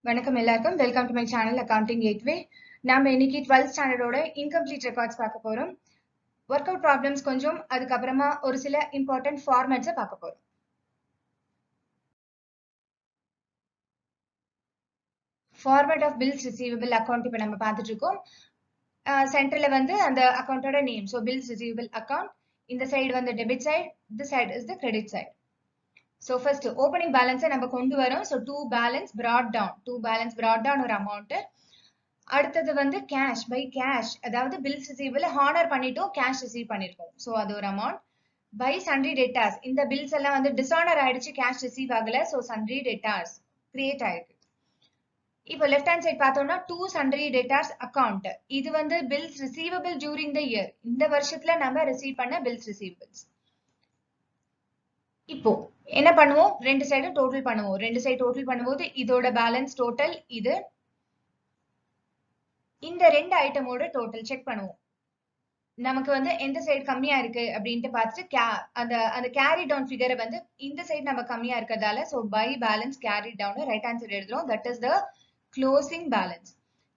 வணக்கம் எல்லாருக்கும். Welcome to my channel accounting gateway. நாம இன்னைக்கு 12th ஸ்டாண்டர்டோட இன்கம்ப்ளீட் ரெக்கார்ட்ஸ் பார்க்க போறோம். ஒர்க் அவுட் ப்ராப்ளம்ஸ் கொஞ்சம், அதுக்கப்புறமா ஒரு சில இம்பார்ட்டன்ட் ஃபார்மேட்ஸை பார்க்க போறோம். Format of bills receivable account இப்போ நம்ம பார்த்துட்டு இருக்கோம். சென்டர்ல வந்து அந்த அக்கௌண்டோட name, so bills receivable account. இந்த சைடு வந்து debit side, this side is the credit side. So first opening balance நம்ம கொண்டு வரோம். So to balance brought down ஒரு amount. அடுத்தது வந்து cash by cash, அதாவது bills receivable ஹானர் பண்ணிட்டோம், cash receive பண்ணிருக்கோம். So அது ஒரு amount. by sundry debtors, இந்த bills எல்லாம் வந்து dishonor ஆயிடுச்சு, cash receive ஆகல, so sundry debtors create ஆயிருக்கு. இப்போ left hand side பார்த்தோம்னா to sundry debtors account, இது வந்து bills receivable during the year, இந்த வருஷத்துல நம்ம receive பண்ண bills receivables. இப்போ என்ன பண்ணுவோம், ரெண்டு சைடும் டோட்டல் பண்ணுவோம். ரெண்டு சைடு டோட்டல் பண்ணும்போது இதோட பேலன்ஸ் டோட்டல் இது, இந்த ரெண்டு ஐட்டமோட டோட்டல் செக் பண்ணுவோம். நமக்கு வந்து எந்த சைடு கம்மியா இருக்கு அப்படின்ட்டு பார்த்துட்டு அந்த கேரி டவுன் ஃபிகரை வந்து இந்த சைடு நம்ம கம்மியா இருக்கிறதால so by balance carry down right hand side எழுதுறோம். That is the closing balance.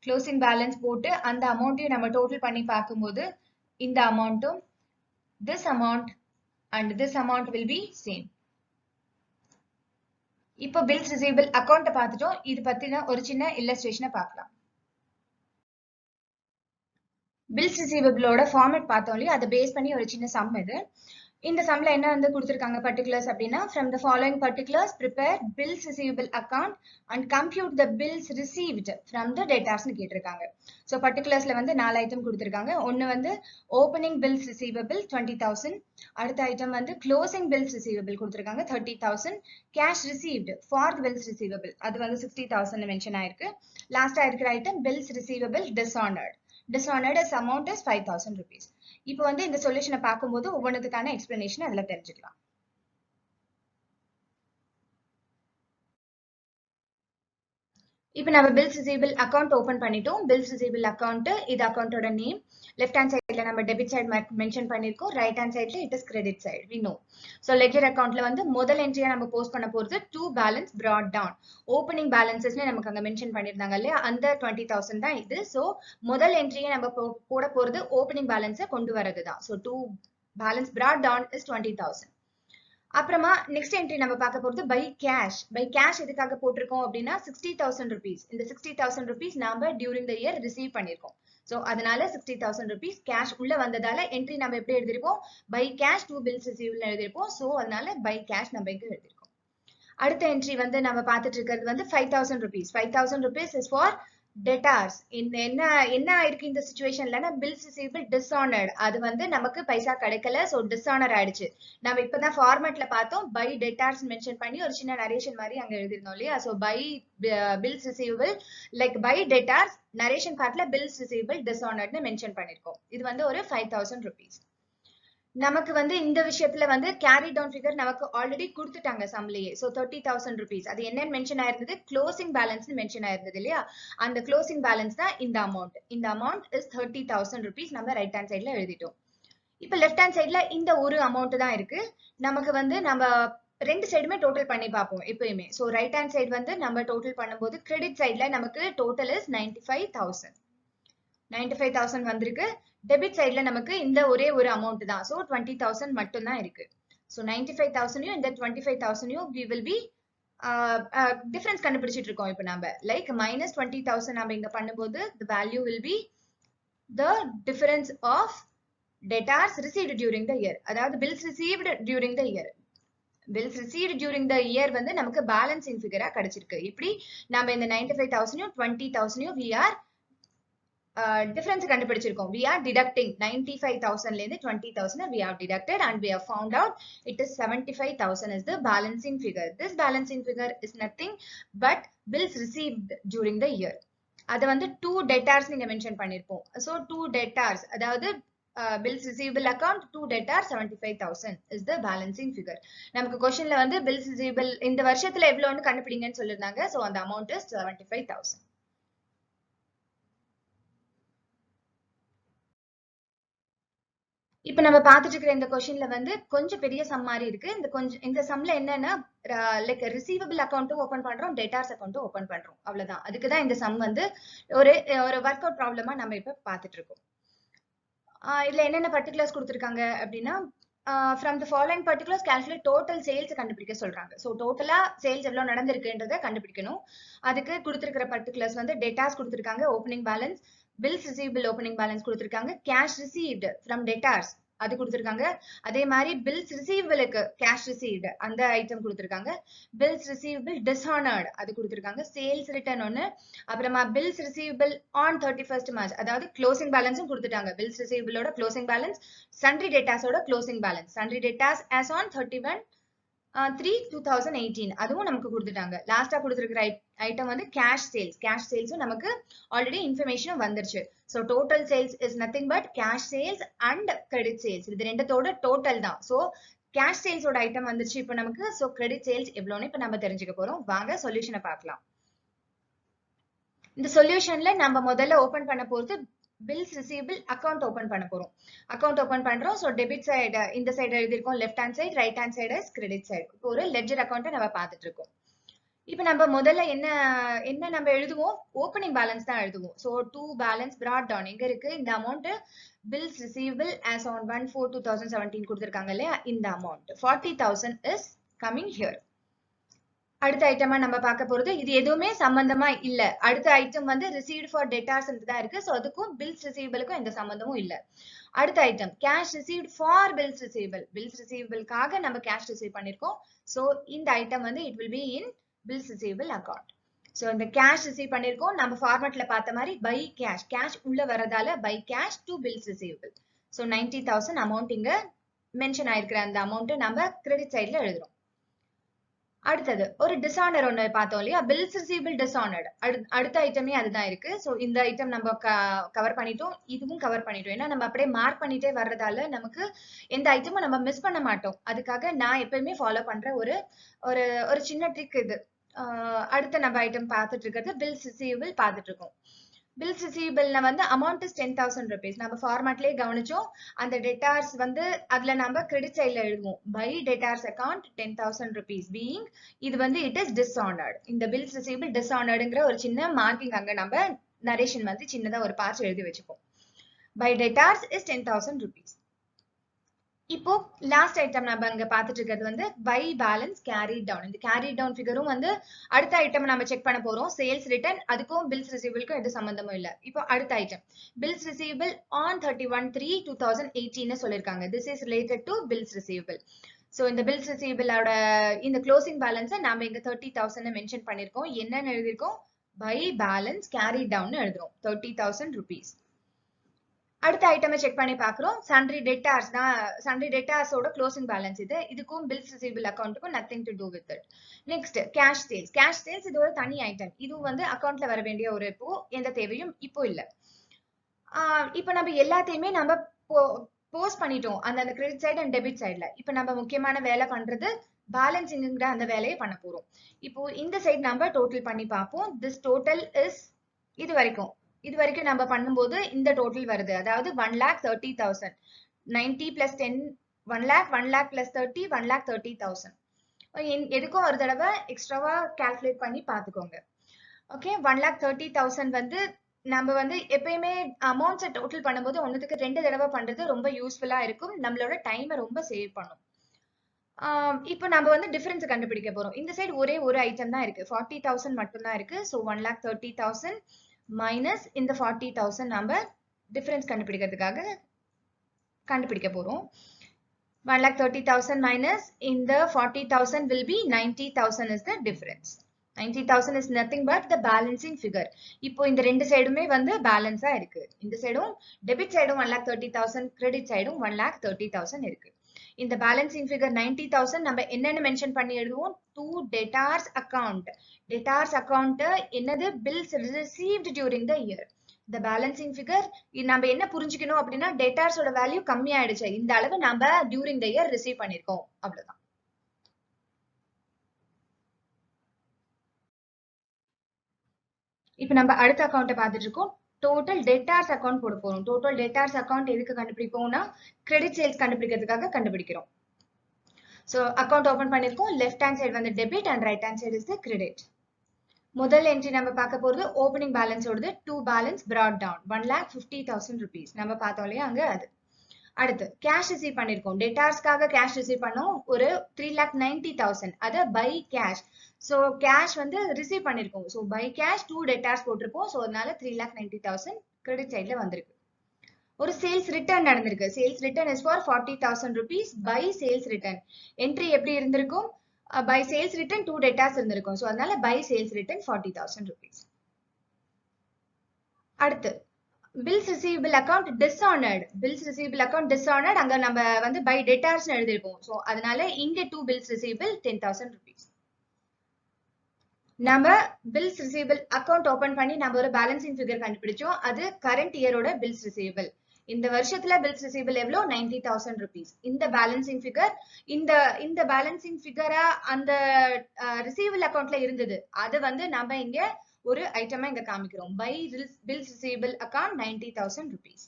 Closing balance போட்டு அந்த அமௌண்ட்டையும் நம்ம டோட்டல் பண்ணி பார்க்கும்போது இந்த அமௌண்ட்டும் this amount and this amount will be same. இப்போ பில்ஸ் ரிசீவபிள் அக்கௌண்ட்டை பார்த்துட்டோம். இது பத்தின ஒரு சின்ன இல்லஸ்ட்ரேஷனை பார்க்கலாம். பில்ஸ் ரிசீவபிளோட ஃபார்மேட் பார்த்தோம் இல்லையா, அதை பேஸ் பண்ணி ஒரு சின்ன சம் இது. இந்த சம்ல என்ன வந்து கொடுத்துருக்காங்க பர்டிகுலர்ஸ் அப்படின்னா, from the following particulars prepare bills receivable account and compute the bills received from the டேட்டாஸ்னு கேட்டிருக்காங்க. ஸோ பர்டிகுலர்ஸ்ல வந்து 4 ஐட்டம் கொடுத்துருக்காங்க. ஒன்று வந்து ஓப்பனிங் பில்ஸ் ரிசீவபிள் 20,000, அடுத்த ஐட்டம் வந்து க்ளோசிங் பில்ஸ் ரிசீவபிள் கொடுத்துருக்காங்க 30,000, cash received for bills receivable அது வந்து 60,000 மென்ஷன் ஆயிருக்கு. லாஸ்டா இருக்கிற item bills receivable dishonoured. Dishonored as amount is 5,000 rupees. இப்போ வந்து இந்த சொல்யூஷனை பார்க்கும்போது ஒவ்வொன்றுக்கான எக்ஸ்பிளனேஷன் அதுல தெரிஞ்சுக்கலாம். இப்போ நம்ம பில்ஸ் ரிசீவபிள் அக்கௌண்ட் ஓபன் பண்ணிட்டோம். பில்ஸ் ரிசீவபிள் அக்கௌண்ட், இது அக்கௌண்டோட நேம். லெஃப்ட் ஹேண்ட் சைட்ல நம்ம டெபிட் சைடு மென்ஷன் பண்ணிருக்கோம், ரைட் ஹேண்ட் சைட்ல it is credit side, we know. So ledger அக்கௌண்ட்ல வந்து முதல் என்ட்ரியா நம்ம போஸ்ட் பண்ண போறது to balance brought down. Opening பேலன்சஸ்னு நமக்கு அங்க மென்ஷன் பண்ணிருந்தாங்க இல்லையா, அந்த 20,000 தான் இது. சோ முதல் என்ட்ரியை நம்ம போட போறது ஓப்பனிங் பேலன்ஸை கொண்டு வரது தான். So to balance brought down is 20,000. அப்புறமா நெக்ஸ்ட் என்ட்ரி நம்ம பார்க்க போறது பை கேஷ். பை கேஷ் எதுக்காக போட்டிருக்கோம் அப்படின்னா 60,000 rupees. இந்த 60,000 rupees நாம டியூரிங் த இயர் ரிசீவ் பண்ணிருக்கோம். சோ அதனால 60,000 rupees கேஷ் உள்ள வந்ததால என்ட்ரி நம்ம எப்படி எழுதிருப்போம், by cash to bills receivable எழுதிருப்போம். சோ அதனால பை கேஷ் நம்ம இங்க எழுதிருக்கோம். அடுத்த என்ட்ரி வந்து நம்ம பார்த்துட்டு இருக்கிறது வந்து 5,000 rupees. 5,000 rupees is for debtors. என்ன ஆயிருக்கு இந்த சிச்சுவேஷன்ல, பில்ஸ் ரிசீவபிள் டிஸ்ஆனர்ட், அது வந்து நமக்கு பைசா கிடைக்கல, சோ டிஸ்ஆனர் ஆயிடுச்சு. நம்ம இப்பதான் ஃபார்மேட்ல பார்த்தோம், பை டெட்டார்ஸ் மென்ஷன் பண்ணி ஒரு சின்ன நரேஷன் மாதிரி அங்க எழுதிருந்தோம் இல்லையா. So by bills receivable like by debtors, narration பார்ட்ல பில்ஸ் ரிசீவபிள் டிஸ்ஆனர்ட்னு மென்ஷன் பண்ணிருக்கோம். இது வந்து ஒரு 5,000 rupees. நமக்கு வந்து இந்த விஷயத்துல வந்து கேரி டவுன் ஃபிகர் நமக்கு ஆல்ரெடி கொடுத்துட்டாங்க சம்லயே. சோ 30,000 rupees, அது என்னன்னு மென்ஷன் ஆயிருந்தது, க்ளோசிங் பேலன்ஸ் மென்ஷன் ஆயிருந்தது இல்லையா. அந்த க்ளோசிங் பேலன்ஸ் தான் இந்த அமௌண்ட். இந்த அமௌண்ட் இஸ் 30,000 rupees. நம்ம ரைட் ஹேண்ட் சைட்ல எழுதிட்டோம். இப்ப லெஃப்ட் ஹேண்ட் சைட்ல இந்த ஒரு அமௌண்ட் தான் இருக்கு. நமக்கு வந்து நம்ம ரெண்டு சைடுமே டோட்டல் பண்ணி பார்ப்போம் எப்பயுமே. சோ ரைட் ஹேண்ட் சைடு வந்து நம்ம டோட்டல் பண்ணும்போது கிரெடிட் சைட்ல நமக்கு டோட்டல் இஸ் 95,000. 95,000 வந்திருக்கு. டெபிட் சைட்ல நமக்கு இந்த ஒரே ஒரு அமௌண்ட் தான். சோ 20,000 மட்டும் தான் இருக்கு. சோ 95,000 இந்த 25,000 we will be டிஃபரன்ஸ் கண்டுபிடிச்சிட்டு இருக்கோம். இப்போ நம்ம லைக் minus 20,000 நம்ம இங்க பண்ணும்போது the value will be the difference of debtors received during the year. அதாவது bills received during the year. bills received during the year வந்து நமக்கு பேலன்சிங் ஃபிகரா கிடைச்சிருக்கு. இப்படி நம்ம இந்த 95,000 20,000 we are difference கண்டுபிடிச்சிருக்கோம். We are deducting 95,000 ல இருந்து 20,000 we have deducted and we have found out it is 75,000 is the balancing figure. This balancing figure is nothing but bills received during the year. அது வந்து two debtors நீங்க mention பண்ணிருப்போம். So two debtors, அதாவது bills receivable account, two debtors 75,000 is the balancing figure. நமக்கு क्वेश्चनல வந்து bills receivable இந்த வருஷத்துல எவ்வளவுன்னு கண்டுபிடிங்கன்னு சொல்லிருந்தாங்க. So அந்த amount is 75,000. இப்ப நம்ம பார்த்துட்டு இருக்கிற இந்த கொஸ்டின்ல வந்து கொஞ்சம் பெரிய சம் மாதிரி இருக்கு. இந்த சம்ல என்னன்னா லைக் ரிசீவபிள் அக்கௌண்ட்டும் ஓபன் பண்றோம், டேட்டாஸ் அக்கௌண்ட்டும் ஓபன் பண்றோம். அவ்வளவுதான். அதுக்குதான் இந்த சம் வந்து ஒரு ஒரு ஒர்க் அவுட் ப்ராப்ளமா நம்ம இப்ப பார்த்துட்டு இருக்கோம். இதுல என்னென்ன பர்டிகுலர்ஸ் கொடுத்திருக்காங்க அப்படின்னா from the following particulars calculate total sales கண்டுபிடிக்க சொல்றாங்க. ஸோ டோட்டலா சேல்ஸ் எவ்வளவு நடந்திருக்குன்றத கண்டுபிடிக்கணும். அதுக்கு கொடுத்திருக்கிற பர்டிகுலர்ஸ் வந்து டேட்டாஸ் கொடுத்திருக்காங்க, opening balance, bills receivable opening balance கொடுத்திருக்காங்க, கேஷ் ரிசீவ்டு ஃப்ரம் டேட்டாஸ் அது கொடுத்திருக்காங்க. அதே மாதிரி பில்ஸ் ரிசீவபிளுக்கு கேஷ் ரிசீவ்டு அந்த ஐட்டம் கொடுத்திருக்காங்க, பில்ஸ் ரிசீவபிள் டிஸ்ஹானர்டு அது கொடுத்திருக்காங்க, சேல்ஸ் ரிட்டர்ன் ஒன்னு, அப்புறமா bills receivable on 31st March அதாவது க்ளோசிங் பேலன்ஸும் கொடுத்துட்டாங்க. பில்ஸ் ரிசீவபிளோட க்ளோசிங் பேலன்ஸ், சன்ட்ரி டேட்டாஸோட closing balance, sundry debtors as on 31/3/2018 அதுவும் நமக்கு கொடுத்துட்டாங்க. லாஸ்டா கொடுத்திருக்கிற ஐட்டம் வந்து கேஷ் சேல்ஸும் நமக்கு ஆல்ரெடி இன்ஃபர்மேஷன் வந்துருச்சு. So total sales is nothing but cash sales and credit sales, இது ரெண்டத்தோட டோட்டல் தான். ஸோ கேஷ் சேல்ஸோட ஐட்டம் வந்துருச்சு இப்போ நமக்கு. ஸோ கிரெடிட் சேல்ஸ் எவ்வளோன்னு இப்போ நம்ம தெரிஞ்சுக்க போறோம். வாங்க சொல்யூஷனை பார்க்கலாம். இந்த சொல்யூஷன்ல நம்ம முதல்ல ஓபன் பண்ண போறது பில்ஸ் ரிசீவபிள் அக்கௌண்ட் ஓபன் பண்ண போறோம். அக்கௌண்ட் ஓபன் பண்றோம். ஸோ டெபிட் சைடு இந்த சைடு எழுதிருக்கோம், left hand side, right hand side credit side. இப்போ ஒரு லெட்ஜர் அக்கௌண்ட்டை நம்ம பார்த்துட்டு இருக்கோம். இப்போ நம்ம முதல்ல என்ன நம்ம எழுதுவோம், ஓப்பனிங் பேலன்ஸ் தான் எழுதுவோம். So to balance brought down எங்க இருக்கு, இந்த amount bills receivable as on 1/4/2017 கொடுத்திருக்காங்க இல்லையா, இந்த அமௌண்ட் 40,000 இஸ் கமிங் ஹியர். அடுத்த ஐட்டமா நம்ம பார்க்க போறது இது எதுவுமே சம்பந்தமா இல்ல. அடுத்த ஐட்டம் வந்து ரிசீவ்ட் ஃபார் டேட்டாஸ் தான் இருக்கு. ஸோ அதுக்கும் பில்ஸ் ரிசீவபிளுக்கும் எந்த சம்பந்தமும் இல்ல. அடுத்த item cash received for bills receivable, bills ரிசீவபிளுக்காக நம்ம கேஷ் ரிசீவ் பண்ணிருக்கோம். ஸோ இந்த ஐட்டம் வந்து it will be in bills receivable account. So இந்த கேஷ் ரிசீவ் பண்ணிருக்கோம், நம்ம ஃபார்மேட்ல பார்த்த மாதிரி பை கேஷ் உள்ள வரதால by cash to bills receivable. So 90,000 amount இங்க மென்ஷன் ஆயிருக்கிற அந்த அமௌண்ட் நம்ம கிரெடிட் சைட்ல எழுதுறோம். அடுத்தது ஒரு டிஸ்ஆனர் ஒன்னு பார்த்தோம் இல்லையா, பில்ஸ் ரிசீவபிள் டிஸ்ஆனர்டு. அடுத்த ஐட்டமே அதுதான் இருக்கு. ஸோ இந்த ஐட்டம் நம்ம கவர் பண்ணிட்டோம், இதுவும் கவர் பண்ணிட்டோம். ஏன்னா நம்ம அப்படியே மார்க் பண்ணிட்டே வர்றதால நமக்கு எந்த ஐட்டமும் நம்ம மிஸ் பண்ண மாட்டோம். அதுக்காக நான் எப்பயுமே ஃபாலோ பண்ற ஒரு ஒரு ஒரு சின்ன ட்ரிக் இது. அடுத்த நம்ம ஐட்டம் பார்த்துட்டு இருக்கிறது பில்ஸ் ரிசீவபிள் பார்த்துட்டு இருக்கோம். பில்ஸ் ரிசீவபிள்ல வந்து அமௌண்ட் இஸ் 10,000 rupees. நம்ம ஃபார்மேட்லயே கவனிச்சோம். அந்த டெட்டார்ஸ் வந்து அதுல நம்ம கிரெடிட் சைட்ல எழுதுவோம், by debtors account 10,000 rupees being இது வந்து இட் இஸ் டிஸ்ஆனர்டு. இந்த பில்ஸ் ரிசீவபிள் டிஸ்ஆனர்டுங்கிற ஒரு சின்ன மார்க்கிங் அங்க நம்ம நரேஷன் வந்து சின்னதா ஒரு பார்ட்ஸ் எழுதி வச்சுப்போம். By debtors is 10,000 rupees. இப்போ லாஸ்ட் ஐட்டம் நம்ம அங்க பார்த்துட்டு இருக்கிறது வந்து பை பேலன்ஸ் கேரி டவுன். இந்த கேரி டவுன் ஃபிகரும் வந்து அடுத்த ஐட்டம் நம்ம செக் பண்ண போறோம். சேல்ஸ் ரிட்டர்ன் அதுக்கும் பில்ஸ் ரிசீவபிளுக்கும் எந்த சம்பந்தமும் இல்ல. இப்போ அடுத்த ஐட்டம் பில்ஸ் ரிசீவபிள் ஆன் 31/3/2018 சொல்லிருக்காங்க. This is related to bills receivable. So இந்த பில்ஸ் ரிசீவபிளோட இந்த க்ளோசிங் பேலன்ஸை நாம இங்க 30,000 மென்ஷன் பண்ணிருக்கோம். என்னன்னு எழுதிருக்கோம், பை பேலன்ஸ் கேரி டவுன் எழுதுறோம், 30,000 rupees. அடுத்த ஐட்டமை செக் பண்ணி பாக்குறோம். சன்ட்ரி டெட்டார்ஸ் தான், சன்ட்ரி டெட்டார்ஸோட க்ளோசிங் பேலன்ஸ் இது. இதுக்கும் பில்ஸ் ரிசீவபிள் அக்கௌண்ட்டுக்கும் nothing to do with it. Next cash sales இது ஒரு தனி ஐட்டம். இது வந்து அக்கௌண்ட்ல வர வேண்டிய ஒரு இப்போ எந்த தேவையும் இப்போ இல்ல. இப்போ நம்ம எல்லாத்தையுமே நம்ம போஸ்ட் பண்ணிட்டோம் அந்த கிரெடிட் சைடு அண்ட் டெபிட் சைடுல. இப்போ நம்ம முக்கியமான வேலை பண்றது பேலன்சிங்கிற அந்த வேலையை பண்ண போறோம். இப்போ இந்த சைடு நம்ம டோட்டல் பண்ணி பார்ப்போம். திஸ் டோட்டல் இஸ் இது வரைக்கும் நம்ம பண்ணும்போது இந்த டோட்டல் வருது, அதாவது 1,30,000. 90 plus 10 1 lakh, 1 lakh plus 30 1,30,000. எதுக்கும் ஒரு தடவை எக்ஸ்ட்ராவா கால்குலேட் பண்ணி பாத்துக்கோங்க. ஓகே, 1,30,000 வந்து நம்ம வந்து எப்பயுமே அமௌண்ட்ஸை டோட்டல் பண்ணும்போது ஒன்னுக்கு 2 தடவை பண்றது ரொம்ப யூஸ்ஃபுல்லா இருக்கும், நம்மளோட டைமை ரொம்ப சேவ் பண்ணும். இப்போ நம்ம வந்து டிஃபரன்ஸ் கண்டுபிடிக்க போறோம். இந்த சைடு ஒரே ஒரு ஐட்டம் தான் இருக்கு, 40,000 மட்டும் தான் இருக்கு. ஸோ 1,30,000 மைனஸ் இந்த 40,000 நம்ம டிஃபரன்ஸ் கண்டுபிடிக்கிறதுக்காக கண்டுபிடிக்க போறோம். 1,30,000 minus இந்த 40,000 will be 90,000 is the difference. 90,000 is nothing but the balancing figure. இப்போ இந்த ரெண்டு சைடுமே வந்து பேலன்ஸா இருக்கு. இந்த சைடும் டெபிட் சைடும் 1,30,000, கிரெடிட் சைடும் 1,30,000 இருக்கு. இந்த பேலன்சிங் ஃபிகர் 90,000 நம்ம என்னன்னு மென்ஷன் பண்ணி எழுதுவோம், to debtors account. Debtors account என்னது, bills received during the year. இந்த பேலன்சிங் ஃபிகர் நம்ம என்ன புரிஞ்சுக்கணும் அப்படின்னா, டெட்டார்ஸோட வேல்யூ கம்மி ஆயிடுச்சு, இந்த அளவு நம்ம டியூரிங் த இயர் ரிசீவ் பண்ணிருக்கோம், அவ்வளவுதான். இப்ப நம்ம அடுத்த அக்கௌண்ட்டை பார்த்துட்டு இருக்கோம், டோட்டல் டெட்டார்ஸ் அக்கௌண்ட் போட போறோம். டோட்டல் டெட்டார்ஸ் அக்கௌண்ட் எதுக்கு கண்டுபிடிப்போம்னா கிரெடிட் சேல்ஸ் கண்டுபிடிக்கிறதுக்காக கண்டுபிடிக்கிறோம். சோ அக்கௌண்ட் ஓபன் பண்ணிருக்கோம். லெஃப்ட் ஹேண்ட் சைடு வந்து debit and right hand side is the credit. முதல் என்ட்ரி நம்ம பார்க்க போறது ஓபனிங் பேலன்ஸ் ஓடுது. To balance brought down 1,50,000 rupees. நம்ம பார்த்தோம் இல்லையா அங்க அது. அடுத்து கேஷ் ரிசீவ் பண்ணிருக்கோம். டெட்டார்ஸ்க்காக கேஷ் ரிசீவ் பண்ணோம் ஒரு 3,90,000. அத பை கேஷ். சோ கேஷ் வந்து ரிசீவ் பண்ணிருக்கோம். So by cash to debtors போட்டிருக்கோம். சோ அதனால 3,90,000 கிரெடிட் சைடுல வந்திருக்கு. ஒரு சேல்ஸ் ரிட்டர்ன் நடந்திருக்கு. Sales return is for 40,000 rupees by sales return. Entry எப்படி இருந்திருக்கும்? By sales return to debtors இருந்திருக்கும். சோ அதனால பை சேல்ஸ் ரிட்டர்ன் 40,000 rupees. அடுத்து bills receivable account dishonoured. Bills receivable account dishonoured அங்க நம்ம வந்து பை டெட்டார்ஸ் எழுதிருக்கோம். சோ அதனால இங்க டூ பில்ஸ் ரிசீவபிள் 10,000 rupees. நம்ம பில்ஸ் ரிசீவபிள் அக்கவுண்ட் ஓபன் பண்ணி நம்ம ஒரு பேலன்சிங் ஃபிகர் கண்டுபிடிச்சோம். அது கரண்ட் இயரோட பில்ஸ் ரிசீவபிள். இந்த வருஷத்துல பில்ஸ் ரிசீவபிள் எவ்வளோ 90,000 rupees. இந்த பேலன்சிங் ஃபிகர் இந்த பேலன்சிங் ஃபிகரா அந்த ரிசீவபிள் அக்கவுண்ட்ல இருந்தது. அது வந்து நம்ம இங்க ஒரு ஐட்டமா இங்க காமிக்கிறோம். By bills receivable account 90,000 rupees.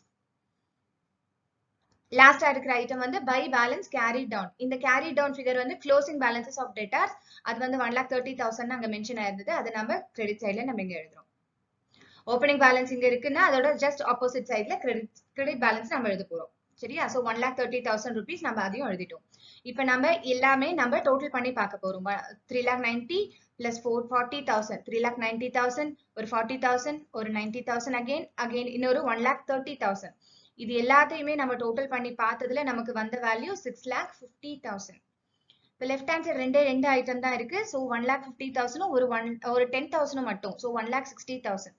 லாஸ்டா இருக்கிற ஐட்டம் வந்து பை பேலன்ஸ் கேரி டவுன். இந்த கேரி டவுன் ஃபிகர் வந்து க்ளோசிங் பேலன்சஸ் ஆஃப் டெட்டார்ஸ். அது வந்து 1,30,000 அங்க மென்ஷன் ஆயிருந்தது. அது நம்ம கிரெடிட் சைடுல நம்ம இங்க எழுதுறோம். ஓப்பனிங் பேலன்ஸ் இங்க இருக்குன்னா அதோட ஜஸ்ட் ஆப்போசிட் சைடுல கிரெடிட் பேலன்ஸ் நம்ம எழுத போறோம். சரியா? சோ 1,30,000 rupees நம்ம அதையும் எழுதிட்டோம். இப்போ நம்ம எல்லாமே நம்ம டோட்டல் பண்ணி பார்க்க போறோம். 3,90,000 plus 40,000. 3,90,000 ஒரு 40,000 ஒரு 90,000 again இன்னொரு 1,30,000. இது எல்லாத்தையுமே நம்ம டோட்டல் பண்ணி பார்த்ததுல நமக்கு வந்த வேல்யூ 6,50,000. இப்போ லெஃப்ட் ஹேண்ட் சைடு ரெண்டு ஐட்டம் தான் இருக்கு. சோ 1,50,000 ஒரு 10,000 மட்டும். சோ 1,60,000.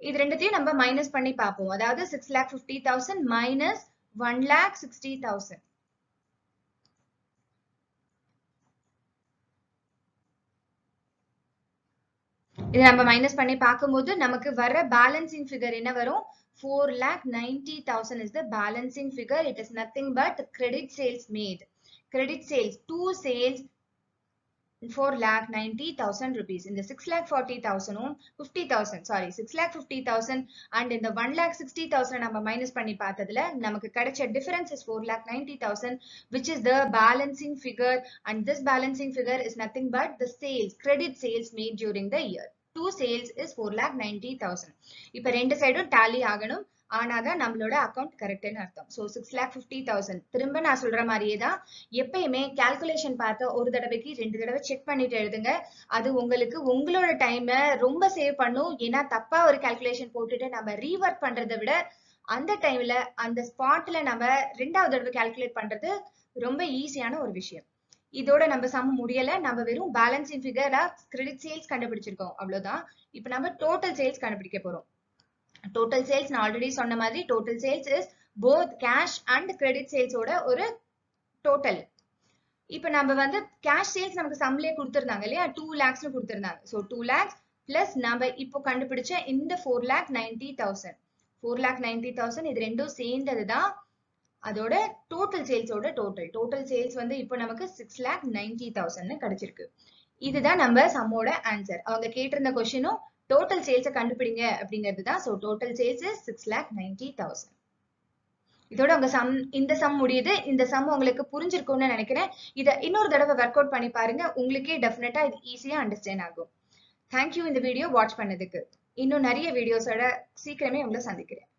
இது ரெண்டுத்தையும் நம்ம மைனஸ் பண்ணி பார்ப்போம். அதாவது 6,50,000 மைனஸ் 1,60,000. இது நம்ம மைனஸ் பண்ணி பார்க்கும்போது நமக்கு வர பேலன்சிங் ஃபிகர் என்ன வரும்? 4,90,000 is the balancing figure. It is nothing but credit sales made. Credit sales, two sales 4,90,000 rupees. In the 6,40,000 50,000 sorry 6,50,000 and in the 1,60,000 நம்ம மைனஸ் பண்ணி பார்த்ததுல நமக்கு கிடைச்ச difference is 4,90,000, which is the balancing figure, and this balancing figure is nothing but the sales, credit sales made during the year. Two sales is 4,90,000. இப்ப ரெண்டு சைடும் tally ஆகணும். ஆனாதான் நம்மளோட அக்கவுண்ட் கரெக்ட்னு அர்த்தம். சோ 6,50,000. திரும்ப நான் சொல்ற மாதிரியே தான் எப்பயுமே கால்குலேஷன் பார்த்து ஒரு தடவைக்கு ரெண்டு தடவை செக் பண்ணிட்டு எழுதுங்க. அது உங்களுக்கு உங்களோட டைமை ரொம்ப சேவ் பண்ணும். ஏன்னா தப்பா ஒரு கால்குலேஷன் போட்டுட்டு நம்ம ரீவர்க் பண்றதை விட அந்த டைம்ல அந்த ஸ்பாட்ல நம்ம ரெண்டாவது தடவை கால்குலேட் பண்றது ரொம்ப ஈஸியான ஒரு விஷயம். இதோட நம்ம சம் முடியல. நம்ம வெறும் பேலன்சிங் ஃபிகரா கிரெடிட் சேல்ஸ் கண்டுபிடிச்சிருக்கோம், அவ்வளவுதான். இப்ப நம்ம டோட்டல் சேல்ஸ் கண்டுபிடிக்க போறோம். டோட்டல் சேல்ஸ் நான் ஆல்ரெடி சொன்ன மாதிரி total sales is both cash and credit சேல்ஸோட ஒரு டோட்டல். இப்ப நம்ம வந்து கேஷ் சேல்ஸ் நமக்கு சம்லே கொடுத்திருந்தாங்க இல்லையா? 2 lakhs கொடுத்திருந்தாங்க. சோ 2 lakhs பிளஸ் நம்ம இப்போ கண்டுபிடிச்ச இந்த 4,90,000. 4,90,000 இது ரெண்டும் சேர்ந்ததுதான் அதோட டோட்டல் சேல்ஸோட டோட்டல் சேல்ஸ் வந்து இப்போ நமக்கு 6,90,000 கிடைச்சிருக்கு. இதுதான் நம்ம சம்மோட ஆன்சர். அவங்க கேட்டிருந்த கொஸ்டினும் டோட்டல் சேல்ஸை கண்டுபிடிங்க அப்படிங்கிறது தான். So total sales is 6,90,000. இதோட உங்க இந்த சம் முடியுது. இந்த சம் உங்களுக்கு புரிஞ்சிருக்கும்னு நினைக்கிறேன். இதை இன்னொரு தடவை ஒர்க் அவுட் பண்ணி பாருங்க. உங்களுக்கே டெஃபினட்டா இது ஈஸியா அண்டர்ஸ்டாண்ட் ஆகும். தேங்க்யூ இந்த வீடியோ வாட்ச் பண்ணதுக்கு. இன்னும் நிறைய வீடியோஸோட சீக்கிரமே உங்களை சந்திக்கிறேன்.